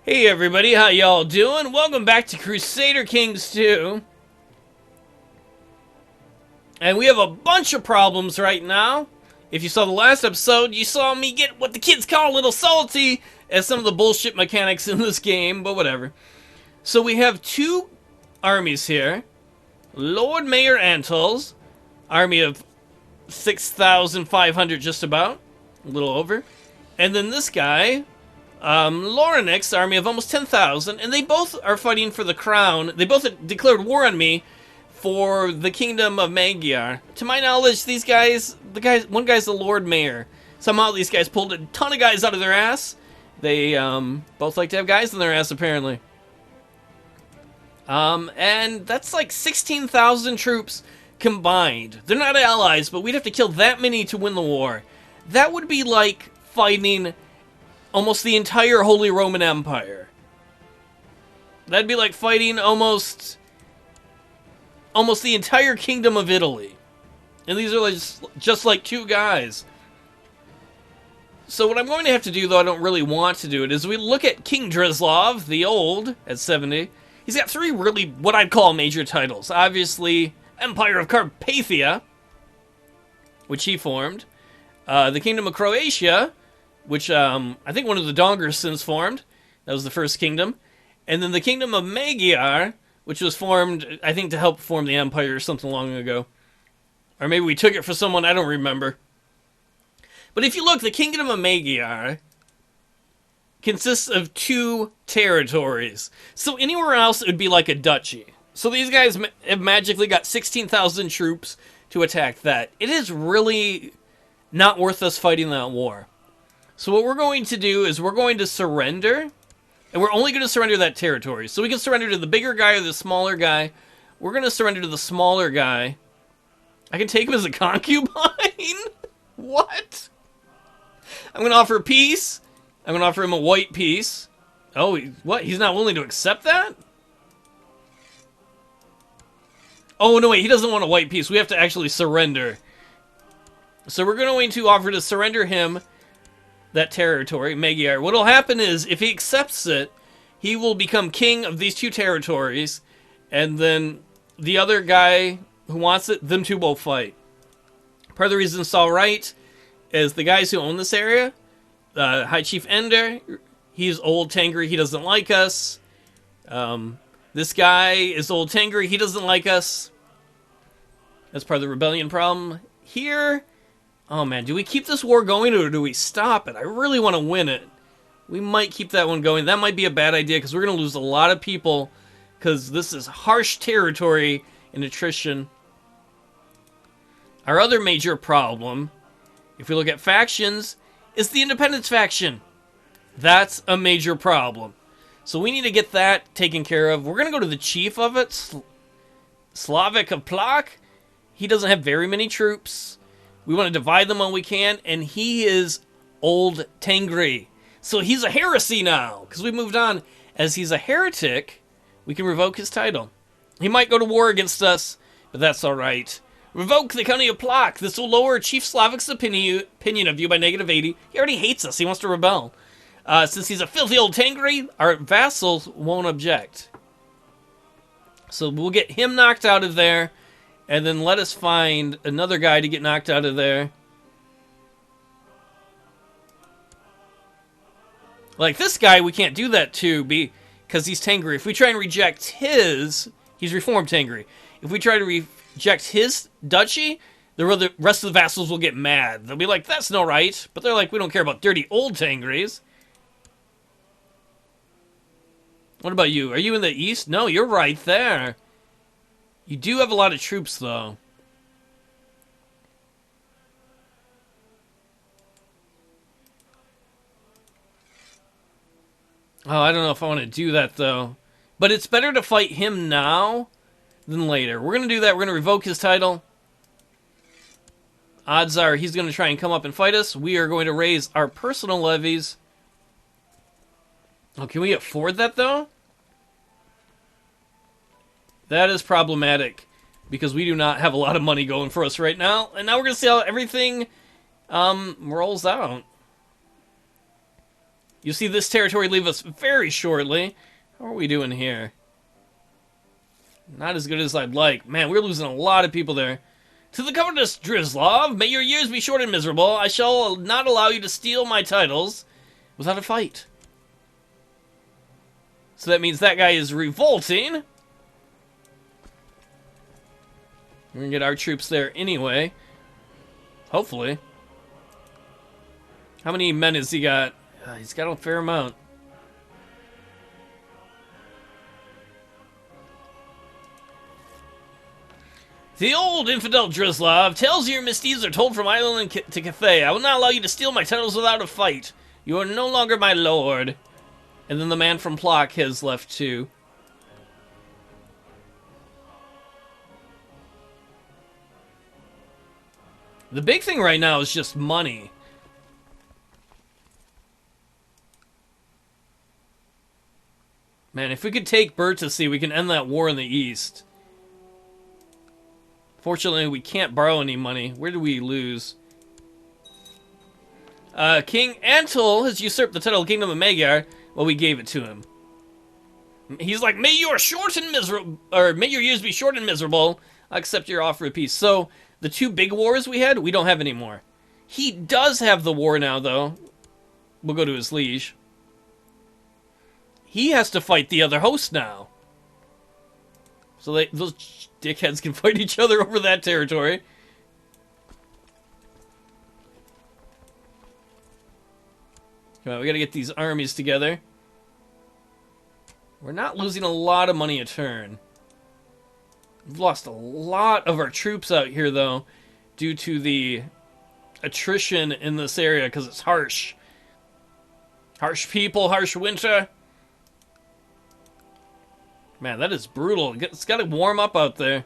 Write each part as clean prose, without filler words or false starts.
Hey everybody, how y'all doing? Welcome back to Crusader Kings 2. And we have a bunch of problems right now. If you saw the last episode, you saw me get what the kids call a little salty at some of the bullshit mechanics in this game, but whatever. So we have two armies here. Lord Mayor Antol's army of 6,500 just about. A little over. And then this guy, Laurenix, army of almost 10,000, and they both are fighting for the crown. They both declared war on me for the kingdom of Magyar. To my knowledge, these guys, one guy's the Lord Mayor. Somehow these guys pulled a ton of guys out of their ass. They both like to have guys in their ass, apparently. And that's like 16,000 troops combined. They're not allies, but we'd have to kill that many to win the war. That would be like fighting almost the entire Holy Roman Empire. That'd be like fighting almost the entire kingdom of Italy. And these are like just like two guys. So what I'm going to have to do, though I don't really want to do it, is we look at King Dreslov, the Old, at 70. He's got three really, what I'd call major titles. Obviously, Empire of Carpathia, which he formed. The Kingdom of Croatia, which I think one of the Dongersons formed. That was the first kingdom. And then the Kingdom of Magyar, which was formed, I think, to help form the empire or something long ago. Or maybe we took it for someone, I don't remember. But if you look, the Kingdom of Magyar consists of two territories. So anywhere else, it would be like a duchy. So these guys have magically got 16,000 troops to attack that. It is really not worth us fighting that war. So what we're going to do is we're going to surrender, and we're only going to surrender that territory. So we can surrender to the bigger guy or the smaller guy. We're going to surrender to the smaller guy. I can take him as a concubine? What? I'm going to offer peace. I'm going to offer him a white piece. Oh, what? He's not willing to accept that? Oh, no, wait. He doesn't want a white piece. We have to actually surrender. So we're going to offer to surrender him that territory, Magyar. What'll happen is, if he accepts it, he will become king of these two territories, and then the other guy who wants it, them two will fight. Part of the reason it's alright is the guys who own this area, High Chief Ender, he's old Tengri, he doesn't like us. This guy is old Tengri, he doesn't like us. That's part of the rebellion problem. Here, oh man, do we keep this war going or do we stop it? I really want to win it. We might keep that one going. That might be a bad idea because we're going to lose a lot of people because this is harsh territory and attrition. Our other major problem, if we look at factions, is the independence faction. That's a major problem. So we need to get that taken care of. We're going to go to the chief of it, Slavic of Plak. He doesn't have very many troops. We want to divide them when we can, and he is old Tengri. So he's a heresy now, because we moved on. As he's a heretic, we can revoke his title. He might go to war against us, but that's alright. Revoke the county of Plak. This will lower Chief Slavic's opinion of you by -80. He already hates us. He wants to rebel. Since he's a filthy old Tengri, our vassals won't object. So we'll get him knocked out of there, and then let us find another guy to get knocked out of there. Like this guy, we can't do that to because he's Tengri. If we try and reject he's Reformed Tengri. If we try to reject his duchy, the rest of the vassals will get mad. They'll be like, that's no right. But they're like, we don't care about dirty old Tengris. What about you? Are you in the east? No, you're right there. You do have a lot of troops, though. Oh, I don't know if I want to do that, though. But it's better to fight him now than later. We're going to do that. We're going to revoke his title. Odds are he's going to try and come up and fight us. We are going to raise our personal levies. Oh, can we afford that, though? That is problematic, because we do not have a lot of money going for us right now. And now we're going to see how everything rolls out. You'll see this territory leave us very shortly. How are we doing here? Not as good as I'd like. Man, we're losing a lot of people there. To the covetous Drislov, may your years be short and miserable. I shall not allow you to steal my titles without a fight. So that means that guy is revolting. We're gonna get our troops there anyway. Hopefully. How many men has he got? He's got a fair amount. The old infidel Drislav tells your misdeeds are told from island to Cathay. I will not allow you to steal my titles without a fight. You are no longer my lord. And then the man from Plock has left too. The big thing right now is just money. Man, if we could take Bertisy, we can end that war in the east. Fortunately, we can't borrow any money. Where do we lose? King Antle has usurped the title of Kingdom of Magyar. Well, we gave it to him. He's like, may you are short and miserable, or may your years be short and miserable. I accept your offer of peace. So, the two big wars we had, we don't have anymore. He does have the war now, though. We'll go to his liege. He has to fight the other host now. So those dickheads can fight each other over that territory. Come on, we gotta get these armies together. We're not losing a lot of money a turn. We've lost a lot of our troops out here, though, due to the attrition in this area, because it's harsh. Harsh people, harsh winter. Man, that is brutal. It's got to warm up out there.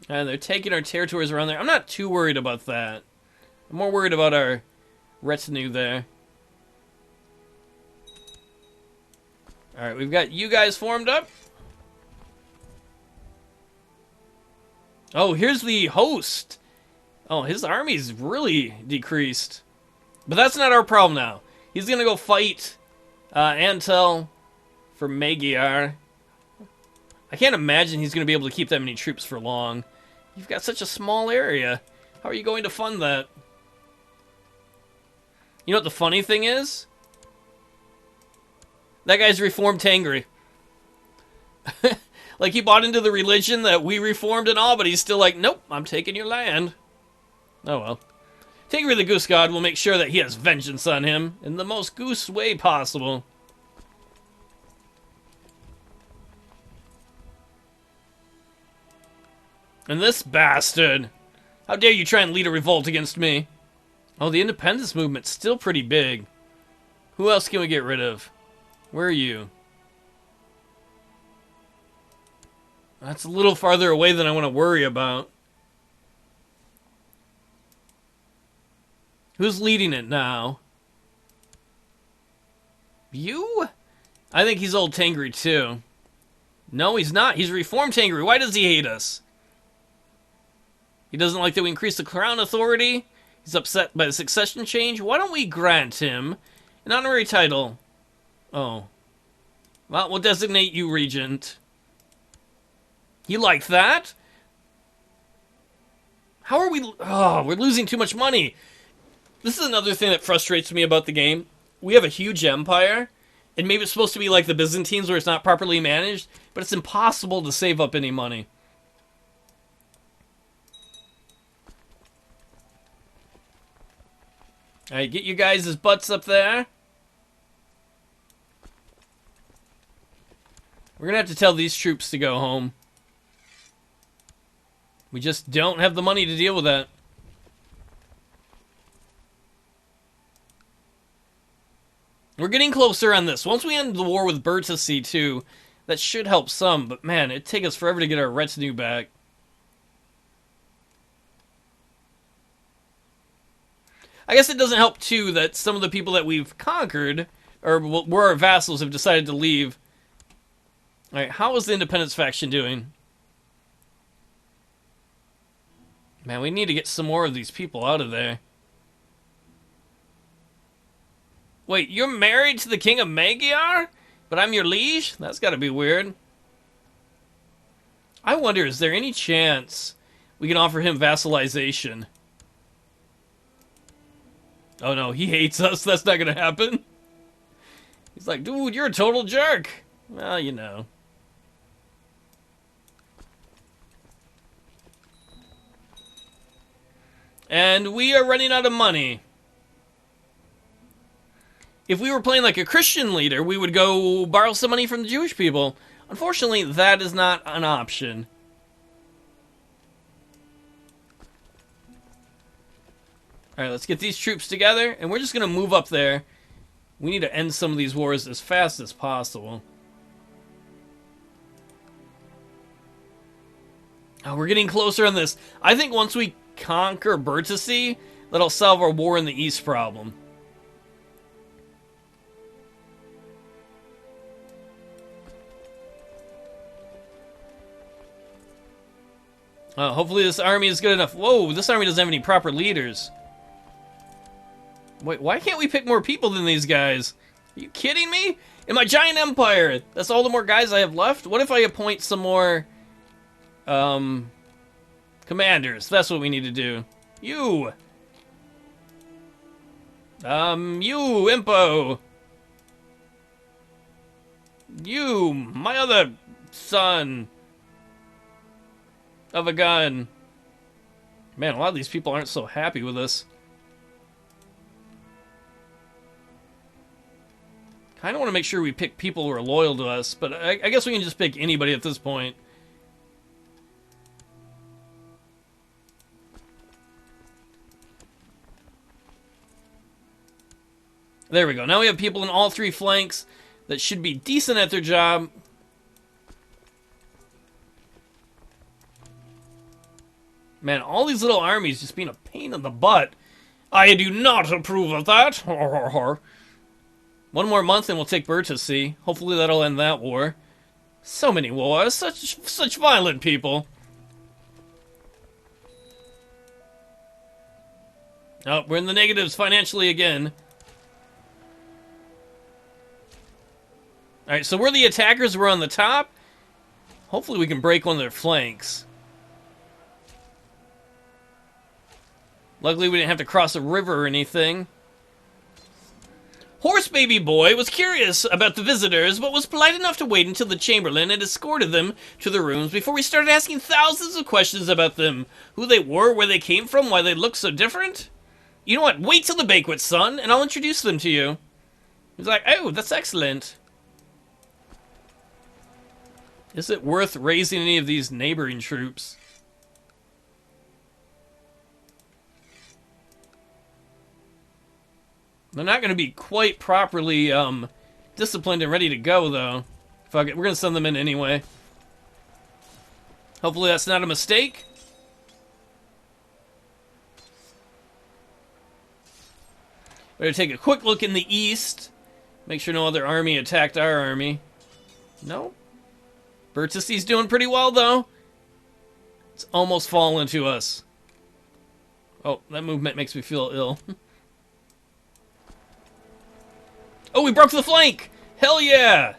And they're taking our territories around there. I'm not too worried about that. I'm more worried about our retinue there. Alright, we've got you guys formed up. Oh, here's the host. Oh, his army's really decreased. But that's not our problem now. He's going to go fight Antel for Magyar. I can't imagine he's going to be able to keep that many troops for long. You've got such a small area. How are you going to fund that? You know what the funny thing is? That guy's reformed Tangri. Like, he bought into the religion that we reformed and all, but he's still like, nope, I'm taking your land. Oh well. Tangri the Goose God will make sure that he has vengeance on him in the most goose way possible. And this bastard! How dare you try and lead a revolt against me? Oh, the independence movement's still pretty big. Who else can we get rid of? Where are you? That's a little farther away than I want to worry about. Who's leading it now? You? I think he's old Tangri too. No, he's not. He's reformed Tangri. Why does he hate us? He doesn't like that we increase the crown authority. He's upset by the succession change. Why don't we grant him an honorary title? Oh. Well, we'll designate you regent. You like that? How are we... Oh, we're losing too much money. This is another thing that frustrates me about the game. We have a huge empire, and maybe it's supposed to be like the Byzantines where it's not properly managed, but it's impossible to save up any money. Alright, get you guys' butts up there. We're gonna have to tell these troops to go home. We just don't have the money to deal with that. We're getting closer on this. Once we end the war with Bertisy, too, that should help some, but man, it'd take us forever to get our retinue back. I guess it doesn't help, too, that some of the people that we've conquered, or were our vassals, have decided to leave. Alright, how is the Independence faction doing? Man, we need to get some more of these people out of there. Wait, you're married to the king of Magyar? But I'm your liege? That's gotta be weird. I wonder, is there any chance we can offer him vassalization? Oh no, he hates us. That's not gonna happen. He's like, dude, you're a total jerk. Well, you know. And we are running out of money. If we were playing like a Christian leader, we would go borrow some money from the Jewish people. Unfortunately, that is not an option. Alright, let's get these troops together, and we're just going to move up there. We need to end some of these wars as fast as possible. Oh, we're getting closer on this. I think once we conquer Burtasy, that'll solve our war in the East problem. Hopefully this army is good enough. Whoa, this army doesn't have any proper leaders. Wait, why can't we pick more people than these guys? Are you kidding me? In my giant empire, that's all the more guys I have left? What if I appoint some more, commanders? That's what we need to do. You! You, Impo! You, my other son of a gun. Man, a lot of these people aren't so happy with us. I don't want to make sure we pick people who are loyal to us, but I guess we can just pick anybody at this point. There we go. Now we have people in all three flanks that should be decent at their job. Man, all these little armies just being a pain in the butt. I do not approve of that. One more month and we'll take Burtasy. Hopefully that'll end that war. So many wars. Such violent people. Oh, we're in the negatives financially again. Alright, so we're the attackers. We're on the top. Hopefully we can break one of their flanks. Luckily we didn't have to cross a river or anything. Horse Baby Boy was curious about the visitors, but was polite enough to wait until the Chamberlain had escorted them to their rooms before we started asking thousands of questions about them. Who they were, where they came from, why they looked so different. You know what, wait till the banquet, son, and I'll introduce them to you. He's like, oh, that's excellent. Is it worth raising any of these neighboring troops? They're not going to be quite properly disciplined and ready to go, though. Fuck it, we're going to send them in anyway. Hopefully that's not a mistake. We're going to take a quick look in the east. Make sure no other army attacked our army. No. Burtasy's doing pretty well, though. It's almost fallen to us. Oh, that movement makes me feel ill. Oh, we broke the flank! Hell yeah!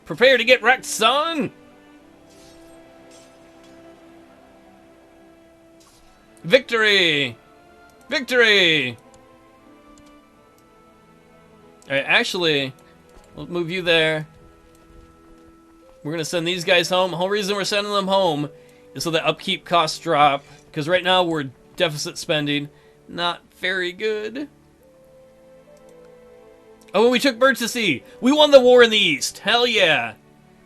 Prepare to get wrecked, son! Victory! Victory! Alright, actually, we'll move you there. We're gonna send these guys home. The whole reason we're sending them home is so that upkeep costs drop. Because right now we're deficit spending. Not very good. Oh, we took Burtasy. We won the war in the East. Hell yeah.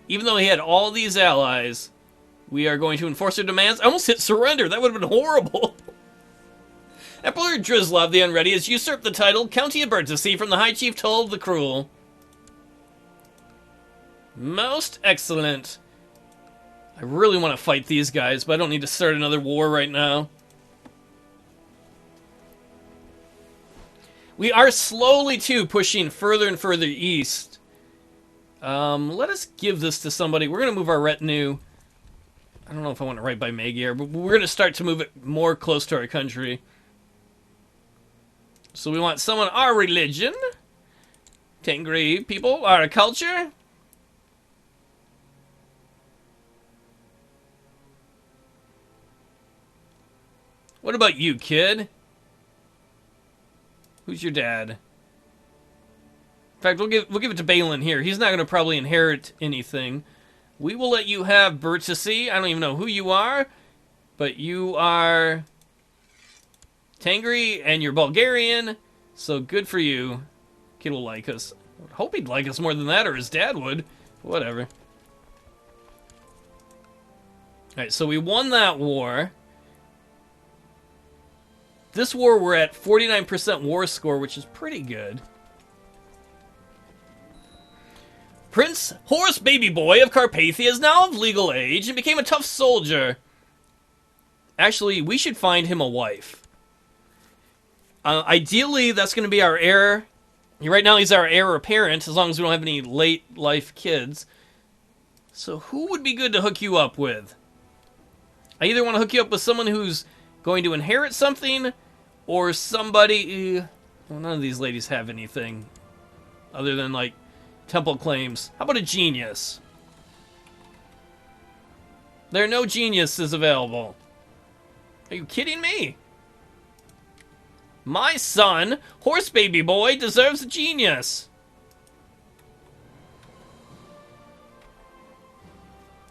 Even though he had all these allies, we are going to enforce their demands. I almost hit surrender. That would have been horrible. Emperor Drislav the Unready has usurped the title County of Burtasy from the High Chief Told the Cruel. Most excellent. I really want to fight these guys, but I don't need to start another war right now. We are slowly, too, pushing further and further east. Let us give this to somebody. We're going to move our retinue. I don't know if I want to write by Magyar, but we're going to start to move it more close to our country. So we want someone our religion. Tengri people, our culture. What about you, kid? Who's your dad? In fact, we'll give it to Balin here. He's not going to probably inherit anything. We will let you have Bertisi. I don't even know who you are, but you are Tengri and you're Bulgarian, so good for you. Kid will like us. I would hope he'd like us more than that, or his dad would. Whatever. Alright, so we won that war. This war, we're at 49% war score, which is pretty good. Prince Horse Baby Boy of Carpathia is now of legal age and became a tough soldier. Actually, we should find him a wife. Ideally, that's going to be our heir. Right now, he's our heir apparent, as long as we don't have any late life kids. So who would be good to hook you up with? I either want to hook you up with someone who's going to inherit something, or somebody... Well, none of these ladies have anything other than, like, temple claims. How about a genius? There are no geniuses available. Are you kidding me? My son, Horse Baby Boy, deserves a genius.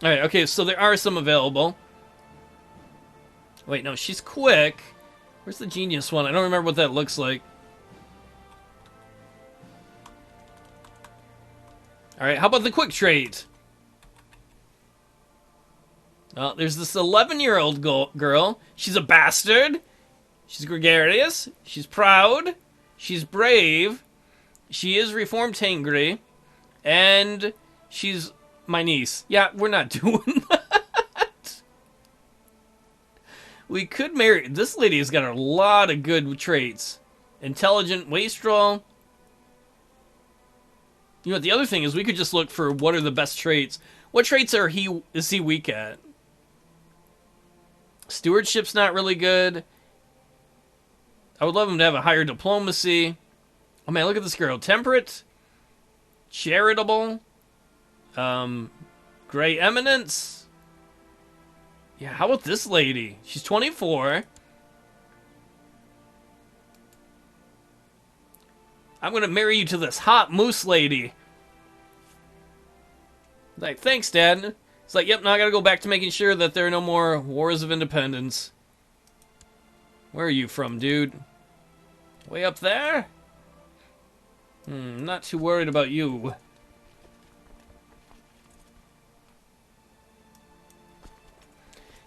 Alright, okay, so there are some available. Wait, no, she's quick. Where's the genius one? I don't remember what that looks like. Alright, how about the quick trait? Well, there's this 11-year-old girl. She's a bastard. She's gregarious. She's proud. She's brave. She is Reformed Tengri. And she's my niece. Yeah, we're not doing that. We could marry... This lady has got a lot of good traits. Intelligent, wastrel. You know what, the other thing is we could just look for what are the best traits. What traits is he weak at? Stewardship's not really good. I would love him to have a higher diplomacy. Oh man, look at this girl. Temperate. Charitable. Gray eminence. Yeah, how about this lady? She's 24. I'm gonna marry you to this hot moose lady. Like, thanks, Dad. It's like, yep, now I gotta go back to making sure that there are no more wars of independence. Where are you from, dude? Way up there? Not too worried about you.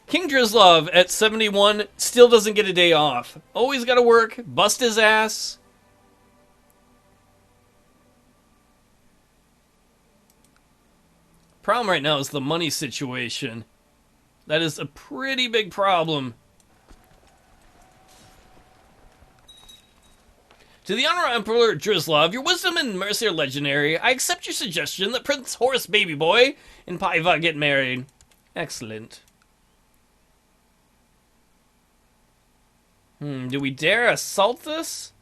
King Drislov at 71 still doesn't get a day off. Always gotta work, bust his ass. Problem right now is the money situation. That is a pretty big problem. To the Honorable Emperor Drislov, your wisdom and mercy are legendary. I accept your suggestion that Prince Horse Baby Boy and Paiva get married. Excellent. Do we dare assault this?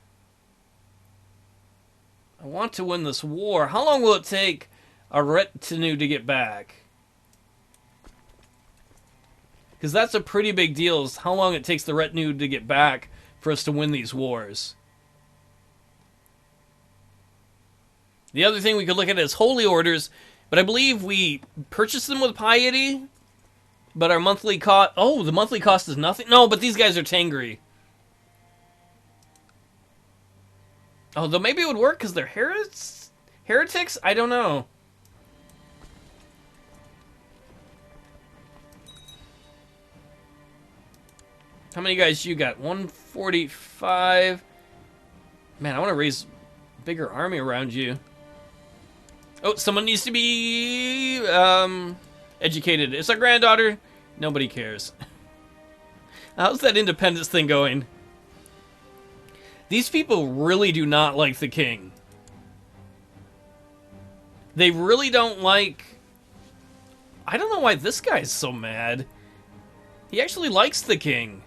I want to win this war. How long will it take a retinue to get back? Because that's a pretty big deal, is how long it takes the retinue to get back for us to win these wars. The other thing we could look at is holy orders, but I believe we purchase them with piety, but our monthly cost... Oh, the monthly cost is nothing? No, but these guys are Tengri. Oh, though maybe it would work because they're heretics? I don't know. How many guys you got? 145. Man, I want to raise a bigger army around you. Oh, someone needs to be educated. It's our granddaughter. Nobody cares. How's that independence thing going? These people really do not like the king. They really don't like... I don't know why this guy's so mad. He actually likes the king.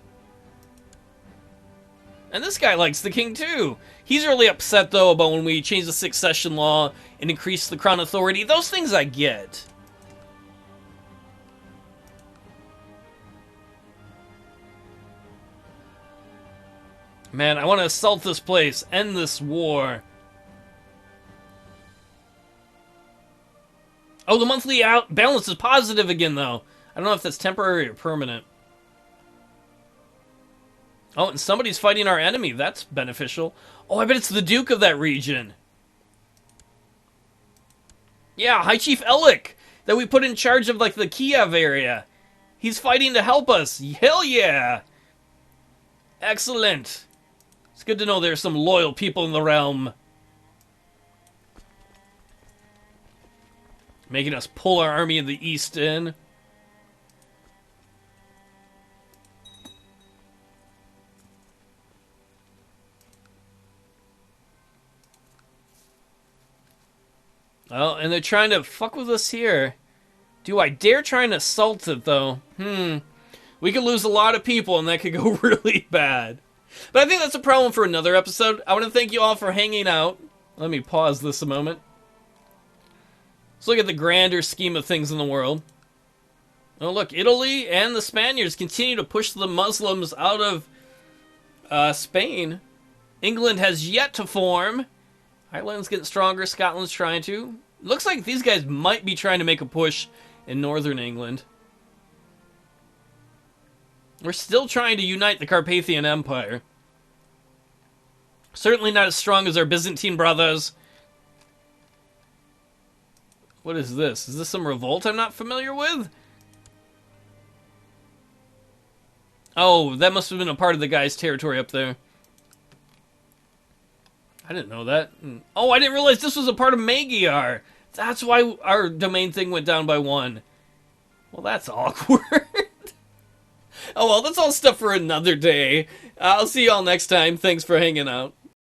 And this guy likes the king too. He's really upset though about when we changed the succession law and increased the crown authority. Those things I get. Man, I want to assault this place, end this war. Oh, the monthly balance is positive again, though. I don't know if that's temporary or permanent. Oh, and somebody's fighting our enemy. That's beneficial. Oh, I bet it's the Duke of that region. Yeah, High Chief Elik, that we put in charge of, like, the Kiev area. He's fighting to help us. Hell yeah! Excellent. It's good to know there's some loyal people in the realm. Making us pull our army in the east in. Oh, and they're trying to fuck with us here. Do I dare try and assault it, though? We could lose a lot of people, and that could go really bad. But I think that's a problem for another episode. I want to thank you all for hanging out. Let me pause this a moment. Let's look at the grander scheme of things in the world. Oh, look, Italy and the Spaniards continue to push the Muslims out of Spain. England has yet to form. Ireland's getting stronger. Scotland's trying to. Looks like these guys might be trying to make a push in northern England. We're still trying to unite the Carpathian Empire. Certainly not as strong as our Byzantine brothers. What is this? Is this some revolt I'm not familiar with? Oh, that must have been a part of the guy's territory up there. I didn't know that. Oh, I didn't realize this was a part of Magyar. That's why our domain thing went down by 1. Well, that's awkward. Oh well, that's all stuff for another day. I'll see you all next time. Thanks for hanging out.